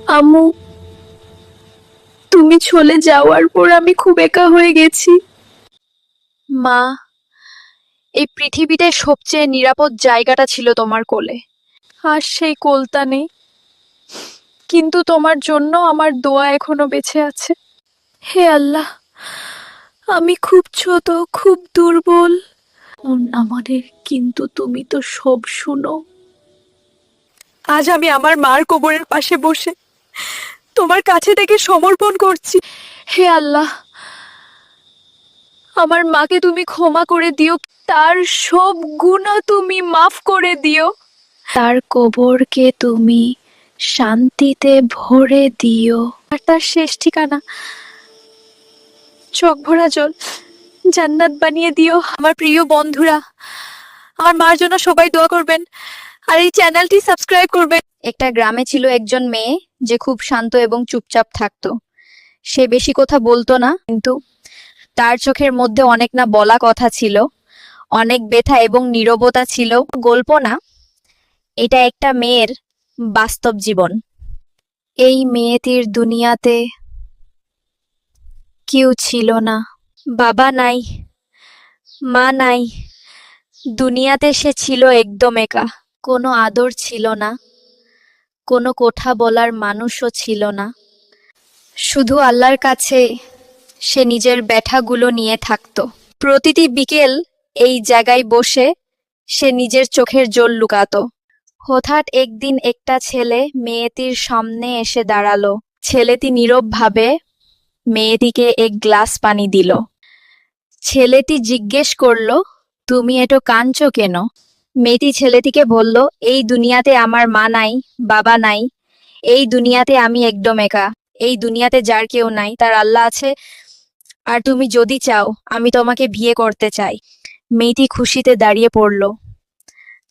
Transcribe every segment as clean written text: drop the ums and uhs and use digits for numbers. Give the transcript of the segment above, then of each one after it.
আম্মু, তুমি চলে যাওয়ার পর আমি খুব একা হয়ে গেছি। মা, এই পৃথিবীতে সবচেয়ে নিরাপদ জায়গাটা ছিল তোমার কোলে। আর সেই কোলটা নেই, কিন্তু তোমার জন্য আমার দোয়া এখনো বেঁচে আছে। হে আল্লাহ, আমি খুব ছোট, খুব দুর্বল আমাদের, কিন্তু তুমি তো সব শুনো। আজ আমি আমার মার কবরের পাশে বসে তোমার কাছে থেকে সমর্পণ করছি। হে আল্লাহ, আমার মাকে তুমি ক্ষমা করে দিও, তার সব গুনাহ তুমি মাফ করে দিও, তার কবরকে তুমি শান্তিতে ভরে দিও। আর তার শেষ ঠিকানা চোখ ভরা জল জান্নাত বানিয়ে দিও। আমার প্রিয় বন্ধুরা, আমার মার জন্য সবাই দোয়া করবেন আর এই চ্যানেলটি সাবস্ক্রাইব করবেন। একটা গ্রামে ছিল একজন মেয়ে যে খুব শান্ত এবং চুপচাপ থাকতো। সে বেশি কথা বলতো না, কিন্তু তার চোখের মধ্যে অনেক না বলা কথা ছিল, অনেক ব্যথা এবং নীরবতা ছিল। গল্প না, এটা একটা মেয়ের বাস্তব জীবন। এই মেয়েটির দুনিয়াতে কেউ ছিল না, বাবা নাই, মা নাই, দুনিয়াতে সে ছিল একদম একা। কোনো আদর ছিল না, কোনো কথা বলার মানুষও ছিল না। শুধু আল্লাহর কাছে সে নিজের ব্যথাগুলো নিয়ে থাকতো। প্রতিটি বিকেল এই জায়গায় বসে সে নিজের চোখের জল লুকাতো। হঠাৎ একদিন একটা ছেলে মেয়েটির সামনে এসে দাঁড়ালো। ছেলেটি নীরবভাবে মেয়েটিকে এক গ্লাস পানি দিল। ছেলেটি জিজ্ঞেস করলো, তুমি এত কাঁদছো কেন? মেয়েটি ছেলেটিকে বলল, এই দুনিয়াতে আমার মা নাই, বাবা নাই, এই দুনিয়াতে আমি একদম একা। এই দুনিয়াতে যার কেউ নাই তার আল্লাহ আছে, আর তুমি যদি চাও আমি তোমাকে বিয়ে করতে চাই। মেয়েটি খুশিতে দাঁড়িয়ে পড়ল,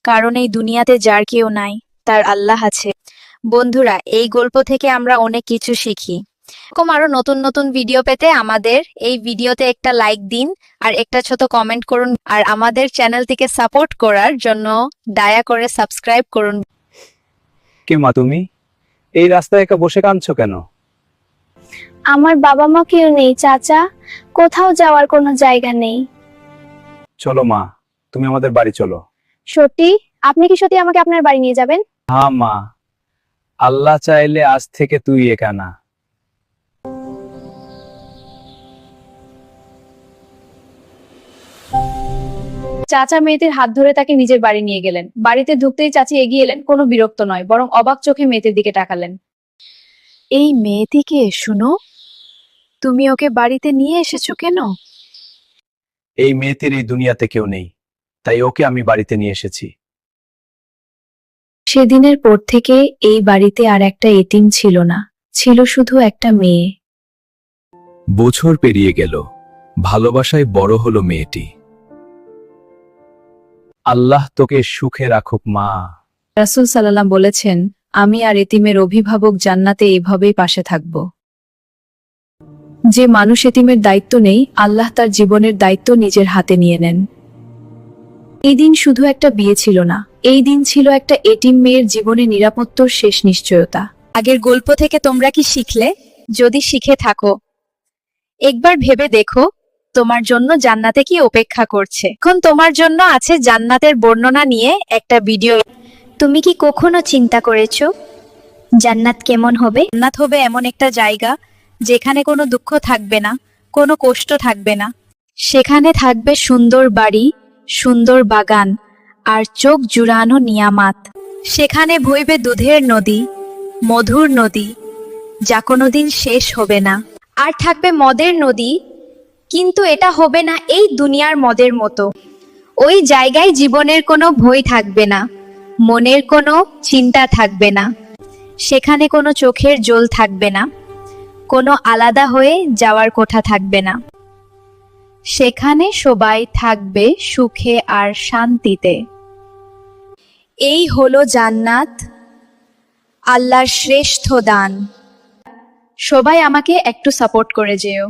কারণ এই দুনিয়াতে যার কেউ নাই তার আল্লাহ আছে। বন্ধুরা, এই গল্প থেকে আমরা অনেক কিছু শিখি। এরকম আরো নতুন নতুন ভিডিও পেতে আমাদের এই ভিডিওতে একটা লাইক দিন আর একটা ছোট কমেন্ট করুন, আর আমাদের চ্যানেলটিকে সাপোর্ট করার জন্য দয়া করে সাবস্ক্রাইব করুন। কে মা তুমি? এই রাস্তায় একা বসে কাঁদছো কেন? আমার বাবা মা কেউ নেই চাচা, কোথাও যাওয়ার কোনো জায়গা নেই। চলো মা, তুমি আমাদের বাড়ি চলো। সত্যি? আপনি কি সত্যি আমাকে আপনার বাড়ি নিয়ে যাবেন? হ্যাঁ মা, আল্লাহ চাইলে আজ থেকে তুই একা না। চাচা মেয়েটির হাত ধরে তাকে নিজের বাড়ি নিয়ে গেলেন। বাড়িতে ঢুকতেই চাচি এগিয়ে এলেন, কোনো বিরক্ত নয়, বরং অবাক চোখে মেয়েটির দিকে তাকালেন। এই মেয়েটিকে শুনো, তুমি ওকে বাড়িতে নিয়ে এসেছো কেন? এই মেয়েটির এই দুনিয়াতে কেউ নেই, তাই ওকে আমি বাড়িতে নিয়ে এসেছি। সেদিনের পর থেকে এই বাড়িতে আর একটা এতিম ছিল না, ছিল শুধু একটা মেয়ে। বছর পেরিয়ে গেল, ভালোবাসায় বড় হলো মেয়েটি। আল্লাহ তোকে সুখে রাখুক মা। রাসূল সাল্লাল্লাহু বলেছেন, আমি আর এতিমের অভিভাবক জান্নাতে এইভাবেই পাশে থাকব। যে মানুষ এতিমের দায়িত্ব নেই, আল্লাহ তার জীবনের দায়িত্ব নিজের হাতে নিয়ে নেন। এই দিন শুধু একটা বিয়ে ছিল না, এই দিন ছিল একটা এতিম মেয়ের জীবনে নিরাপত্তার শেষ নিশ্চয়তা। আগের গল্প থেকে তোমরা কি শিখলে? যদি শিখে থাকো, একবার ভেবে দেখো তোমার জন্য জান্নাতে কি অপেক্ষা করছে। এখন তোমার জন্য আছে জান্নাতের বর্ণনা নিয়ে একটা ভিডিও। তুমি কি কখনো চিন্তা করেছো জান্নাত কেমন হবে? জান্নাত হবে এমন একটা জায়গা যেখানে কোনো দুঃখ থাকবে না, কোনো কষ্ট থাকবে না। সেখানে থাকবে সুন্দর বাড়ি, সুন্দর বাগান আর চোখ জুড়ানো নিয়ামাত। সেখানে বইবে দুধের নদী, মধুর নদী, যা কোনোদিন শেষ হবে না। আর থাকবে মদের নদী, কিন্তু এটা হবে না এই দুনিয়ার মদের মতো। ওই জায়গায় জীবনের কোনো ভয় থাকবে না, মনের কোনো চিন্তা থাকবে না। সেখানে কোনো চোখের জল থাকবে না, কোনো আলাদা হয়ে যাওয়ার কথা থাকবে না। সেখানে সবাই থাকবে সুখে আর শান্তিতে। এই হলো জান্নাত, আল্লাহর শ্রেষ্ঠ দান। সবাই আমাকে একটু সাপোর্ট করে যেও।